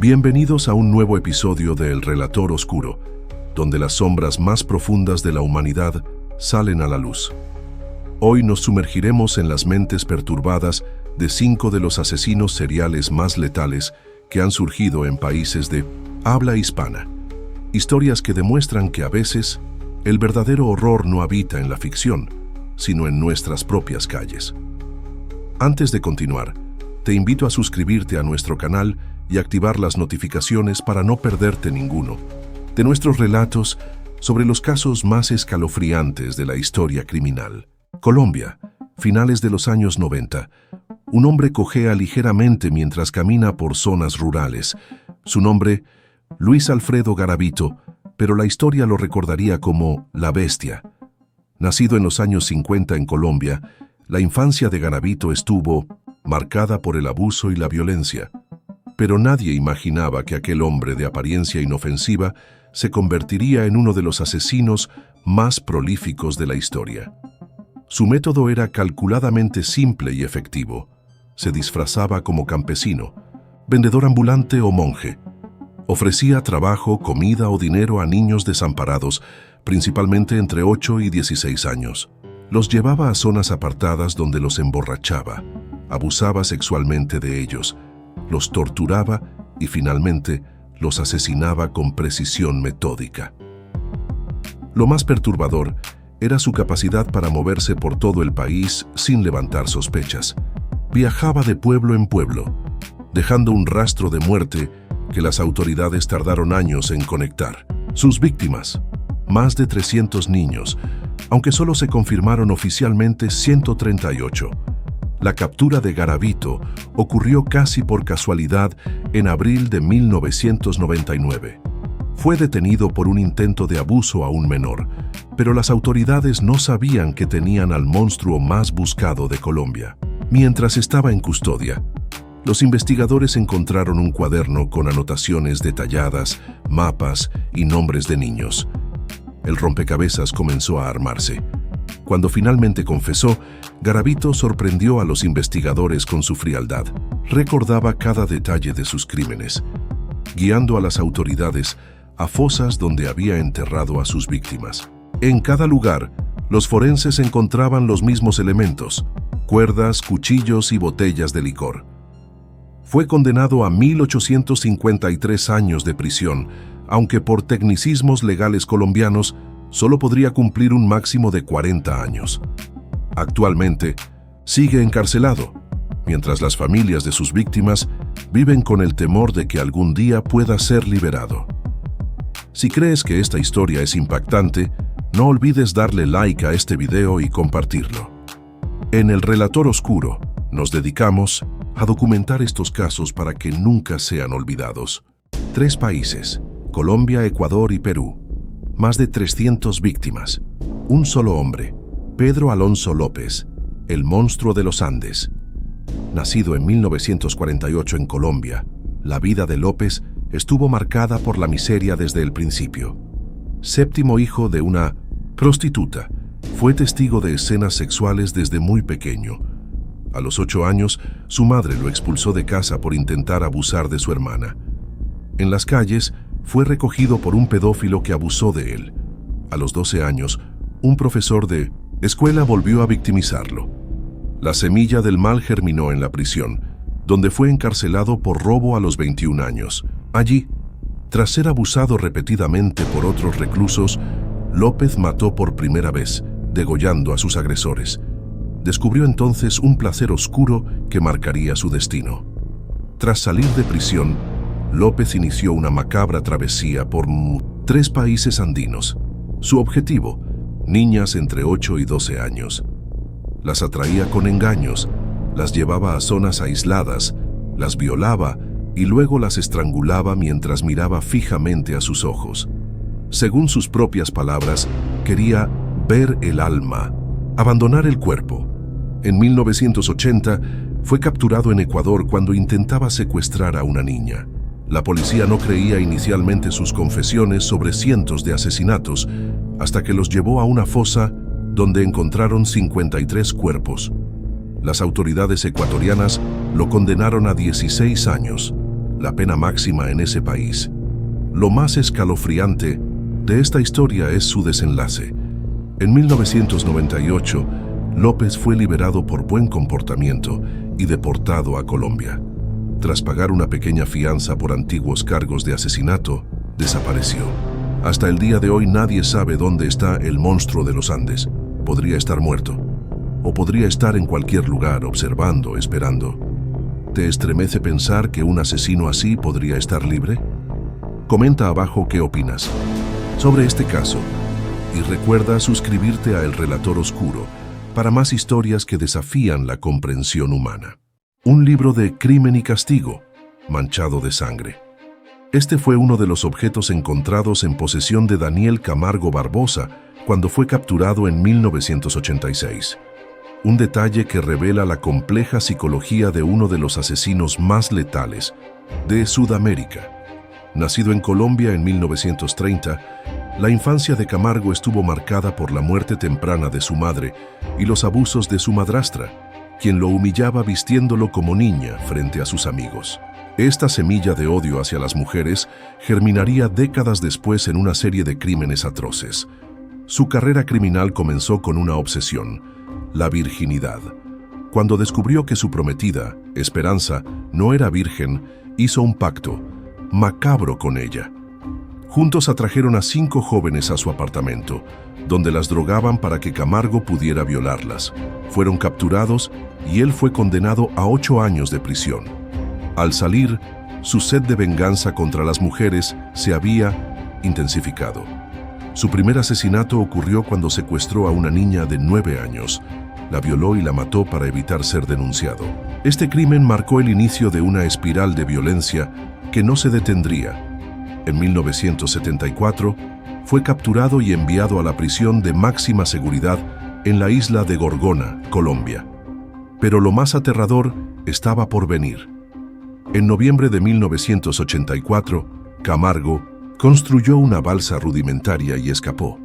Bienvenidos a un nuevo episodio de El Relator Oscuro, donde las sombras más profundas de la humanidad salen a la luz. Hoy nos sumergiremos en las mentes perturbadas de 5 de los asesinos seriales más letales que han surgido en países de habla hispana. Historias que demuestran que a veces el verdadero horror no habita en la ficción, sino en nuestras propias calles. Antes de continuar, te invito a suscribirte a nuestro canal y activar las notificaciones para no perderte ninguno de nuestros relatos sobre los casos más escalofriantes de la historia criminal. Colombia, finales de los años 90. Un hombre cojea ligeramente mientras camina por zonas rurales. Su nombre, Luis Alfredo Garavito, pero la historia lo recordaría como La Bestia. Nacido en los años 50 en Colombia, la infancia de Garavito estuvo marcada por el abuso y la violencia. Pero nadie imaginaba que aquel hombre de apariencia inofensiva se convertiría en uno de los asesinos más prolíficos de la historia. Su método era calculadamente simple y efectivo. Se disfrazaba como campesino, vendedor ambulante o monje. Ofrecía trabajo, comida o dinero a niños desamparados, principalmente entre 8 y 16 años. Los llevaba a zonas apartadas donde los emborrachaba, abusaba sexualmente de ellos, los torturaba y finalmente los asesinaba con precisión metódica. Lo más perturbador era su capacidad para moverse por todo el país sin levantar sospechas. Viajaba de pueblo en pueblo, dejando un rastro de muerte que las autoridades tardaron años en conectar. Sus víctimas, más de 300 niños, aunque solo se confirmaron oficialmente 138. La captura de Garavito ocurrió casi por casualidad en abril de 1999. Fue detenido por un intento de abuso a un menor, pero las autoridades no sabían que tenían al monstruo más buscado de Colombia. Mientras estaba en custodia, los investigadores encontraron un cuaderno con anotaciones detalladas, mapas y nombres de niños. El rompecabezas comenzó a armarse. Cuando finalmente confesó, Garavito sorprendió a los investigadores con su frialdad. Recordaba cada detalle de sus crímenes, guiando a las autoridades a fosas donde había enterrado a sus víctimas. En cada lugar, los forenses encontraban los mismos elementos: cuerdas, cuchillos y botellas de licor. Fue condenado a 1.853 años de prisión, aunque por tecnicismos legales colombianos solo podría cumplir un máximo de 40 años. Actualmente, sigue encarcelado, mientras las familias de sus víctimas viven con el temor de que algún día pueda ser liberado. Si crees que esta historia es impactante, no olvides darle like a este video y compartirlo. En El Relator Oscuro, nos dedicamos a documentar estos casos para que nunca sean olvidados. 3 países, Colombia, Ecuador y Perú. Más de 300 víctimas. Un solo hombre, Pedro Alonso López, el monstruo de los Andes. Nacido en 1948 en Colombia, la vida de López estuvo marcada por la miseria desde el principio. 7º hijo de una prostituta, fue testigo de escenas sexuales desde muy pequeño. A los 8 años, su madre lo expulsó de casa por intentar abusar de su hermana. En las calles, fue recogido por un pedófilo que abusó de él. A los 12 años, un profesor de escuela volvió a victimizarlo. La semilla del mal germinó en la prisión, donde fue encarcelado por robo a los 21 años. Allí, tras ser abusado repetidamente por otros reclusos, López mató por primera vez, degollando a sus agresores. Descubrió entonces un placer oscuro que marcaría su destino. Tras salir de prisión, López inició una macabra travesía por 3 países andinos. Su objetivo, niñas entre 8 y 12 años. Las atraía con engaños, las llevaba a zonas aisladas, las violaba y luego las estrangulaba mientras miraba fijamente a sus ojos. Según sus propias palabras, quería ver el alma, abandonar el cuerpo. En 1980, fue capturado en Ecuador cuando intentaba secuestrar a una niña. La policía no creía inicialmente sus confesiones sobre cientos de asesinatos, hasta que los llevó a una fosa donde encontraron 53 cuerpos. Las autoridades ecuatorianas lo condenaron a 16 años. la pena máxima en ese país. Lo más escalofriante de esta historia es su desenlace. En 1998, López fue liberado por buen comportamiento y deportado a Colombia. Tras pagar una pequeña fianza por antiguos cargos de asesinato, desapareció. Hasta el día de hoy nadie sabe dónde está el monstruo de los Andes. Podría estar muerto, o podría estar en cualquier lugar observando, esperando. ¿Te estremece pensar que un asesino así podría estar libre? Comenta abajo qué opinas sobre este caso y recuerda suscribirte a El Relator Oscuro para más historias que desafían la comprensión humana. Un libro de crimen y castigo, manchado de sangre. Este fue uno de los objetos encontrados en posesión de Daniel Camargo Barbosa cuando fue capturado en 1986. Un detalle que revela la compleja psicología de uno de los asesinos más letales de Sudamérica. Nacido en Colombia en 1930, la infancia de Camargo estuvo marcada por la muerte temprana de su madre y los abusos de su madrastra, quien lo humillaba vistiéndolo como niña frente a sus amigos. Esta semilla de odio hacia las mujeres germinaría décadas después en una serie de crímenes atroces. Su carrera criminal comenzó con una obsesión: la virginidad. Cuando descubrió que su prometida, Esperanza, no era virgen, hizo un pacto macabro con ella. Juntos atrajeron a 5 jóvenes a su apartamento, donde las drogaban para que Camargo pudiera violarlas. Fueron capturados y él fue condenado a 8 años de prisión. Al salir, su sed de venganza contra las mujeres se había intensificado. Su primer asesinato ocurrió cuando secuestró a una niña de 9 años. La violó y la mató para evitar ser denunciado. Este crimen marcó el inicio de una espiral de violencia que no se detendría. En 1974, fue capturado y enviado a la prisión de máxima seguridad en la isla de Gorgona, Colombia. Pero lo más aterrador estaba por venir. En noviembre de 1984, Camargo construyó una balsa rudimentaria y escapó,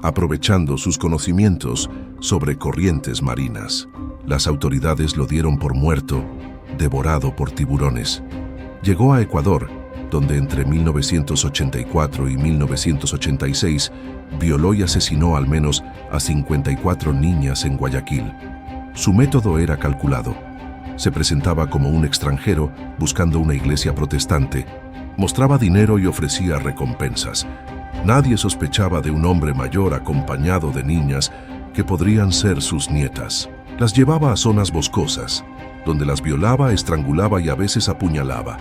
aprovechando sus conocimientos sobre corrientes marinas. Las autoridades lo dieron por muerto, devorado por tiburones. Llegó a Ecuador, donde entre 1984 y 1986 violó y asesinó al menos a 54 niñas en Guayaquil. Su método era calculado. Se presentaba como un extranjero buscando una iglesia protestante, mostraba dinero y ofrecía recompensas. Nadie sospechaba de un hombre mayor acompañado de niñas que podrían ser sus nietas. Las llevaba a zonas boscosas, donde las violaba, estrangulaba y a veces apuñalaba.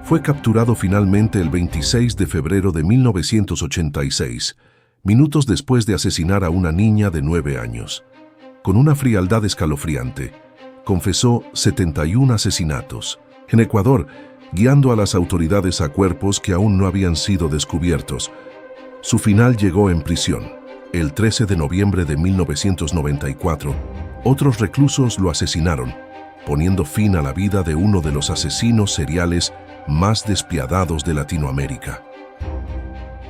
Fue capturado finalmente el 26 de febrero de 1986, minutos después de asesinar a una niña de 9 años. Con una frialdad escalofriante, confesó 71 asesinatos. En Ecuador, guiando a las autoridades a cuerpos que aún no habían sido descubiertos. Su final llegó en prisión. El 13 de noviembre de 1994, otros reclusos lo asesinaron, poniendo fin a la vida de uno de los asesinos seriales más despiadados de Latinoamérica.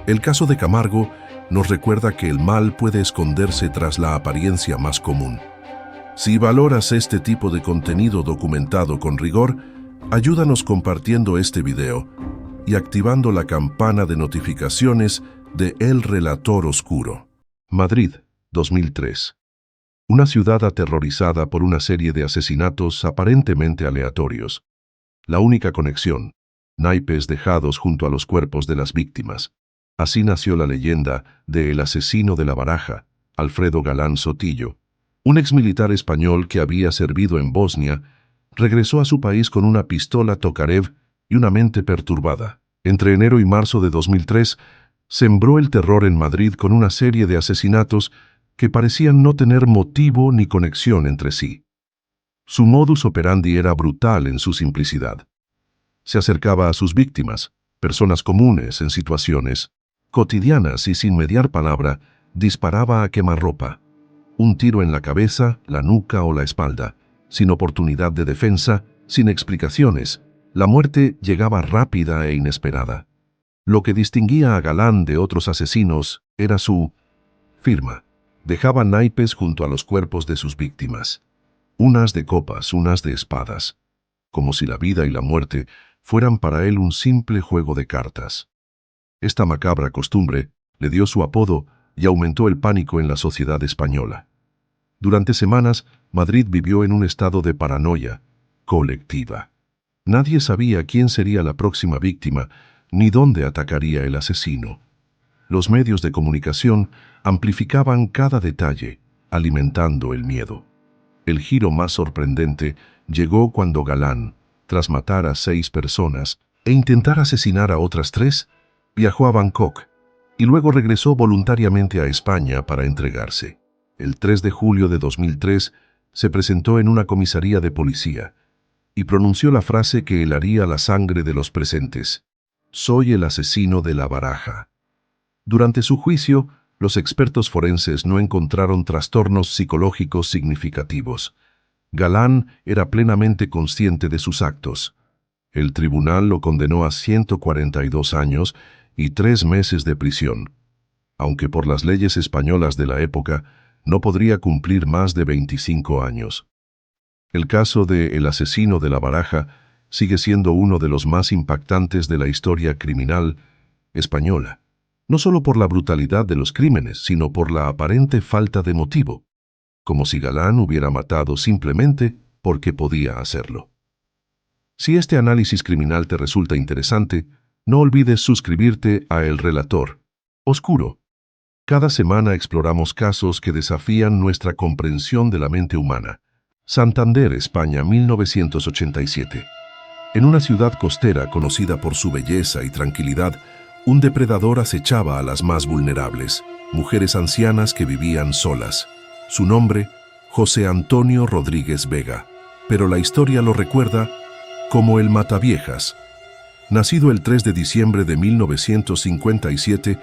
El caso de Camargo nos recuerda que el mal puede esconderse tras la apariencia más común. Si valoras este tipo de contenido documentado con rigor, ayúdanos compartiendo este video y activando la campana de notificaciones de El Relator Oscuro. Madrid, 2003. Una ciudad aterrorizada por una serie de asesinatos aparentemente aleatorios. La única conexión: naipes dejados junto a los cuerpos de las víctimas. Así nació la leyenda de El asesino de la baraja, Alfredo Galán Sotillo. Un exmilitar español que había servido en Bosnia, regresó a su país con una pistola Tokarev y una mente perturbada. Entre enero y marzo de 2003, sembró el terror en Madrid con una serie de asesinatos que parecían no tener motivo ni conexión entre sí. Su modus operandi era brutal en su simplicidad. Se acercaba a sus víctimas, personas comunes en situaciones cotidianas, y sin mediar palabra, disparaba a quemarropa. Un tiro en la cabeza, la nuca o la espalda, sin oportunidad de defensa, sin explicaciones. La muerte llegaba rápida e inesperada. Lo que distinguía a Galán de otros asesinos era su firma. Dejaba naipes junto a los cuerpos de sus víctimas. Unas de copas, unas de espadas. Como si la vida y la muerte fueran para él un simple juego de cartas. Esta macabra costumbre le dio su apodo y aumentó el pánico en la sociedad española. Durante semanas, Madrid vivió en un estado de paranoia colectiva. Nadie sabía quién sería la próxima víctima ni dónde atacaría el asesino. Los medios de comunicación amplificaban cada detalle, alimentando el miedo. El giro más sorprendente llegó cuando Galán, tras matar a 6 personas e intentar asesinar a otras 3, viajó a Bangkok y luego regresó voluntariamente a España para entregarse. El 3 de julio de 2003 se presentó en una comisaría de policía y pronunció la frase que helaría la sangre de los presentes: «Soy el asesino de La Baraja». Durante su juicio, los expertos forenses no encontraron trastornos psicológicos significativos. Galán era plenamente consciente de sus actos. El tribunal lo condenó a 142 años y 3 meses de prisión, aunque por las leyes españolas de la época no podría cumplir más de 25 años. El caso de El asesino de La Baraja sigue siendo uno de los más impactantes de la historia criminal española, no solo por la brutalidad de los crímenes, sino por la aparente falta de motivo, como si Galán hubiera matado simplemente porque podía hacerlo. Si este análisis criminal te resulta interesante, no olvides suscribirte a El Relator Oscuro. Cada semana exploramos casos que desafían nuestra comprensión de la mente humana. Santander, España, 1987. En una ciudad costera conocida por su belleza y tranquilidad, un depredador acechaba a las más vulnerables, mujeres ancianas que vivían solas. Su nombre, José Antonio Rodríguez Vega, pero la historia lo recuerda como el Mataviejas. Nacido el 3 de diciembre de 1957,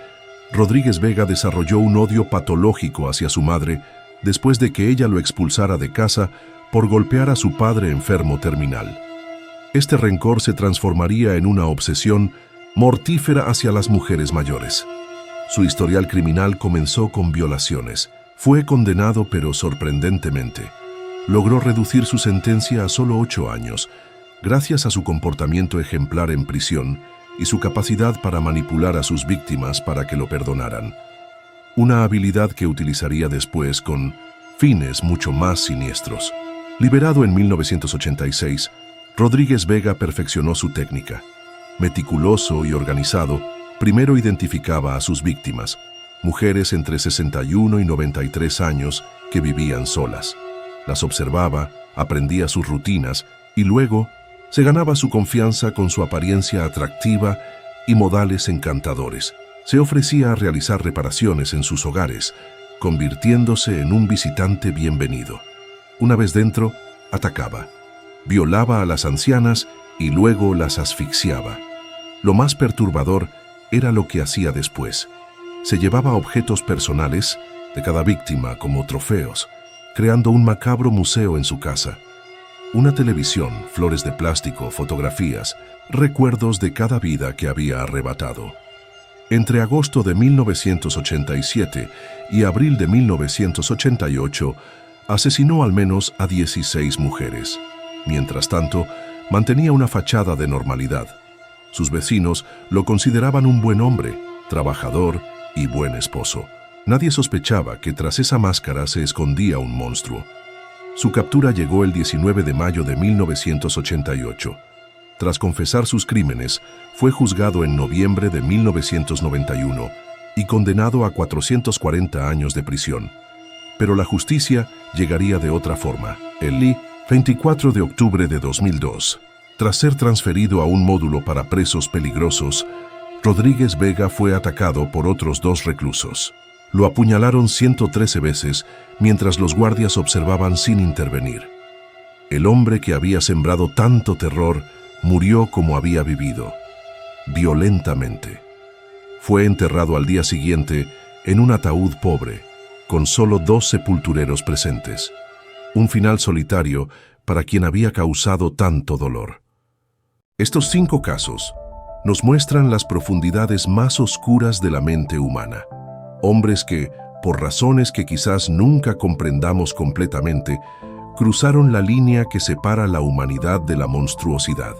Rodríguez Vega desarrolló un odio patológico hacia su madre después de que ella lo expulsara de casa por golpear a su padre enfermo terminal. Este rencor se transformaría en una obsesión mortífera hacia las mujeres mayores. Su historial criminal comenzó con violaciones. Fue condenado, pero sorprendentemente logró reducir su sentencia a solo 8 años, gracias a su comportamiento ejemplar en prisión y su capacidad para manipular a sus víctimas para que lo perdonaran. Una habilidad que utilizaría después con fines mucho más siniestros. Liberado en 1986, Rodríguez Vega perfeccionó su técnica. Meticuloso y organizado, primero identificaba a sus víctimas, mujeres entre 61 y 93 años que vivían solas. Las observaba, aprendía sus rutinas y luego se ganaba su confianza con su apariencia atractiva y modales encantadores. Se ofrecía a realizar reparaciones en sus hogares, convirtiéndose en un visitante bienvenido. Una vez dentro, atacaba, violaba a las ancianas y luego las asfixiaba. Lo más perturbador era lo que hacía después. Se llevaba objetos personales de cada víctima como trofeos, creando un macabro museo en su casa. Una televisión, flores de plástico, fotografías, recuerdos de cada vida que había arrebatado. Entre agosto de 1987 y abril de 1988, asesinó al menos a 16 mujeres. Mientras tanto, mantenía una fachada de normalidad. Sus vecinos lo consideraban un buen hombre, trabajador y buen esposo. Nadie sospechaba que tras esa máscara se escondía un monstruo. Su captura llegó el 19 de mayo de 1988. Tras confesar sus crímenes, fue juzgado en noviembre de 1991 y condenado a 440 años de prisión. Pero la justicia llegaría de otra forma. El 24 de octubre de 2002, tras ser transferido a un módulo para presos peligrosos, Rodríguez Vega fue atacado por otros 2 reclusos. Lo apuñalaron 113 veces mientras los guardias observaban sin intervenir. El hombre que había sembrado tanto terror murió como había vivido, violentamente. Fue enterrado al día siguiente en un ataúd pobre, con solo 2 sepultureros presentes. Un final solitario para quien había causado tanto dolor. Estos 5 casos nos muestran las profundidades más oscuras de la mente humana. Hombres que, por razones que quizás nunca comprendamos completamente, cruzaron la línea que separa la humanidad de la monstruosidad.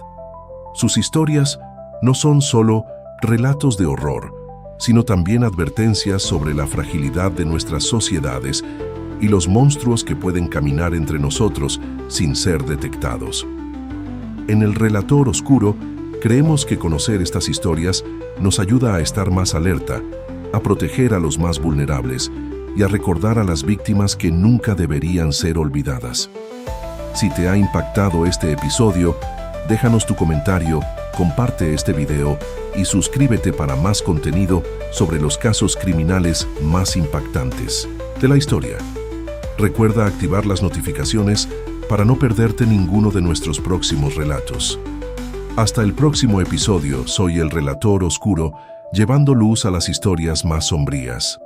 Sus historias no son solo relatos de horror, sino también advertencias sobre la fragilidad de nuestras sociedades y los monstruos que pueden caminar entre nosotros sin ser detectados. En el Relator Oscuro, creemos que conocer estas historias nos ayuda a estar más alerta, a proteger a los más vulnerables y a recordar a las víctimas que nunca deberían ser olvidadas. Si te ha impactado este episodio, déjanos tu comentario, comparte este video y suscríbete para más contenido sobre los casos criminales más impactantes de la historia. Recuerda activar las notificaciones para no perderte ninguno de nuestros próximos relatos. Hasta el próximo episodio, soy el Relator Oscuro, llevando luz a las historias más sombrías.